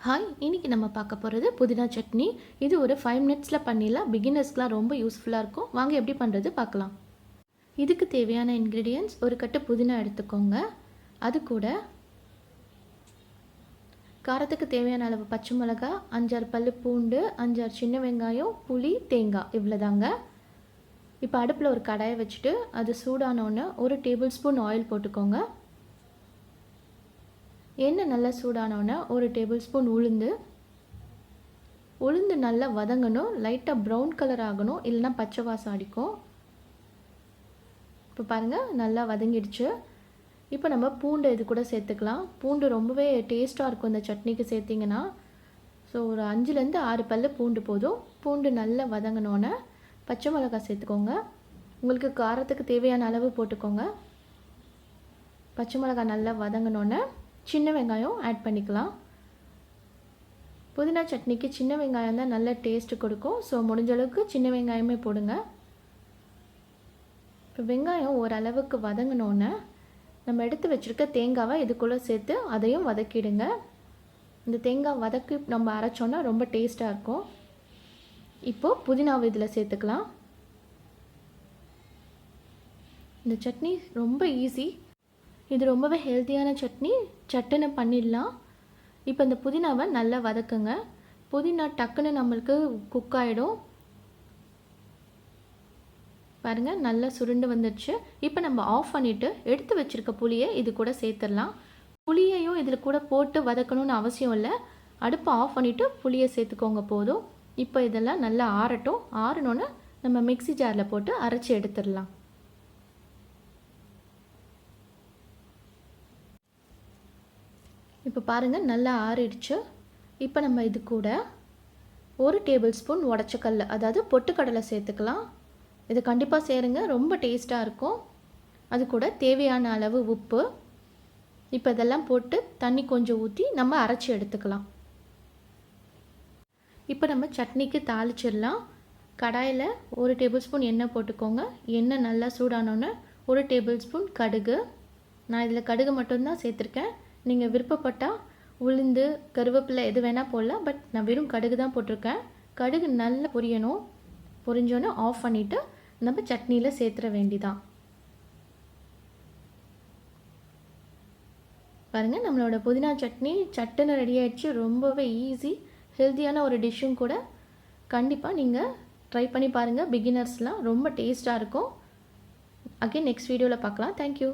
Hi, இன்றைக்கி நம்ம பார்க்க போகிறது புதினா சட்னி. இது ஒரு 5 மினிட்ஸில் பண்ணிடலாம். பிகினர்ஸ்க்குலாம் ரொம்ப யூஸ்ஃபுல்லாக இருக்கும். வாங்க எப்படி பண்ணுறது பார்க்கலாம். இதுக்கு தேவையான இன்க்ரீடியன்ட்ஸ்: ஒரு கட்டு புதினா எடுத்துக்கோங்க. அது கூட காரத்துக்கு தேவையான அளவு பச்சை மிளகா, 5-6 பல்லு பூண்டு, 5-6 சின்ன வெங்காயம், புளி, தேங்காய், இவ்வளோதாங்க. இப்போ அடுப்பில் ஒரு கடாயை வச்சுட்டு அது சூடானோன்னு 1 டேபிள் ஸ்பூன் ஆயில் போட்டுக்கோங்க. எண்ணெய் நல்லா சூடானோன்னே 1 டேபிள் ஸ்பூன் உளுந்து நல்லா வதங்கணும். லைட்டாக ப்ரௌன் கலர் ஆகணும், இல்லைன்னா பச்சை வாசம் அடிக்கும். இப்போ பாருங்கள், நல்லா வதங்கிடுச்சு. இப்போ நம்ம பூண்டு இது கூட சேர்த்துக்கலாம். பூண்டு ரொம்பவே டேஸ்ட்டாக இருக்கும் இந்த சட்னிக்கு சேர்த்திங்கன்னா. ஸோ ஒரு 5-6 பல்லு பூண்டு போதும். பூண்டு நல்லா வதங்கினோன்னே பச்சை மிளகாய் சேர்த்துக்கோங்க. உங்களுக்கு காரத்துக்கு தேவையான அளவு போட்டுக்கோங்க. பச்சை மிளகாய் நல்லா வதங்கினோன்னே சின்ன வெங்காயம் ஆட் பண்ணிக்கலாம். புதினா சட்னிக்கு சின்ன வெங்காயம் தான் நல்ல டேஸ்ட்டு கொடுக்கும். ஸோ முடிஞ்ச அளவுக்கு சின்ன வெங்காயமே போடுங்க. இப்போ வெங்காயம் ஓரளவுக்கு வதங்கினோன்னே நம்ம எடுத்து வச்சுருக்க தேங்காவை இதுக்குள்ளே சேர்த்து அதையும் வதக்கிடுங்க. இந்த தேங்காய் வதக்கி நம்ம அரைச்சோன்னா ரொம்ப டேஸ்ட்டாக இருக்கும். இப்போது புதினாவை இதில் சேர்த்துக்கலாம். இந்த சட்னி ரொம்ப ஈஸி. இது ரொம்பவே ஹெல்த்தியான சட்னி. சட்டுன்னு பண்ணிடலாம். இப்போ இந்த புதினாவை நல்லா வதக்குங்க. புதினா டக்குன்னு நம்மளுக்கு குக் ஆகிடும். பாருங்கள், நல்லா சுருண்டு வந்துடுச்சு. இப்போ நம்ம ஆஃப் பண்ணிவிட்டு எடுத்து வச்சுருக்க புளியை இது கூட சேர்த்துடலாம். புளியையும் இதில் கூட போட்டு வதக்கணும்னு அவசியம் இல்லை. அடுப்பை ஆஃப் பண்ணிவிட்டு புளியை சேர்த்துக்கோங்க போதும். இப்போ இதெல்லாம் நல்லா ஆறட்டும். ஆறணுன்னு நம்ம மிக்ஸி ஜாரில் போட்டு அரைச்சி எடுத்துடலாம். இப்போ பாருங்கள், நல்லா ஆறிடுச்சு. இப்போ நம்ம இது கூட 1 டேபிள் ஸ்பூன் உடச்சக்கல்ல, அதாவது பொட்டுக்கடலை சேர்த்துக்கலாம். இது கண்டிப்பாக சேருங்க, ரொம்ப டேஸ்ட்டாக இருக்கும். அது கூட தேவையான அளவு உப்பு. இப்போ இதெல்லாம் போட்டு தண்ணி கொஞ்சம் ஊற்றி நம்ம அரைச்சி எடுத்துக்கலாம். இப்போ நம்ம சட்னிக்கு தாளிச்சிடலாம். கடாயில் 1 டேபிள் ஸ்பூன் எண்ணெய் போட்டுக்கோங்க. எண்ணெய் நல்லா சூடானோன்னு 1 டேபிள் ஸ்பூன் கடுகு. நான் இதில் கடுகு மட்டும்தான் சேர்த்துருக்கேன். நீங்கள் விருப்பப்பட்டால் உளுந்து, கருவேப்பிலை எது வேணால் போடலாம். பட் நான் வெறும் கடுகு தான் போட்டிருக்கேன். கடுகு நல்லா பொரியணும். பொரிஞ்சோன்னே ஆஃப் பண்ணிவிட்டு நம்ம சட்னியில் சேர்த்துற வேண்டிதான். பாருங்கள், நம்மளோட புதினா சட்னி சட்டுன்னு ரெடி ஆகிடுச்சு. ரொம்பவே ஈஸி, ஹெல்த்தியான ஒரு டிஷ்ஷும் கூட. கண்டிப்பாக நீங்கள் ட்ரை பண்ணி பாருங்கள். பிகினர்ஸ்லாம் ரொம்ப டேஸ்ட்டாக இருக்கும். அகைன் நெக்ஸ்ட் வீடியோவில் பார்க்கலாம். தேங்க்யூ.